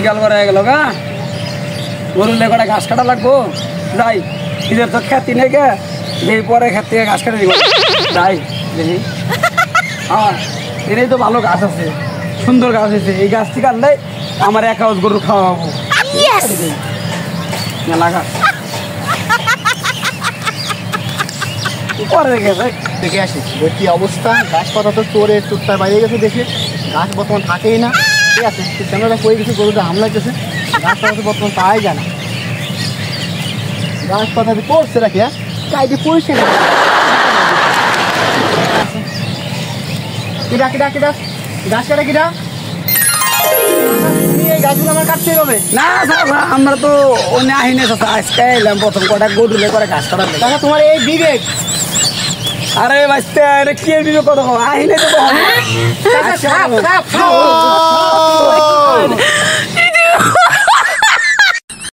বিকাল করে গেল গা গরুর লেগড়ে ঘাস কাটা লাগবো যাই ঈদের তো খ্যাতি নেই গে দেখি পরে খেত থেকে ঘাস কাটা দিব যাই দেখি হ্যাঁ এটাই তো ভালো গাছ আছে সুন্দর গাছ আছে এই গাছটি কাটলে আমার এক হাউস গরু খাওয়াবো মেলা গাছ পরে গেছে দেখে আসি কি অবস্থা গাছপাতা তো চোরে চুট্টার বাইরে গেছে দেখে গাছ বর্তমান থাকেই না ঠিক আছে ক্যামেরাটা পড়ে গেছে গরুটা হামলা গেছে গাছপাতা তো বর্তমান পাওয়াই যায় না গাছপাতা পড়ছে রাখি হ্যাঁ কাইটি পড়ছে না কিডা কিডা কিডা গাছ কাটা কিডা এই গাছগুলো আমার কাটতে হবে না আমরা তো অন্য আহিনে আজকে এলাম প্রথম কটা গরুলে করে ঘাস কাটা দাদা তোমার এই বিবেক আরে বাচ্চা এটা কি বিবেক কথা আহিনে তো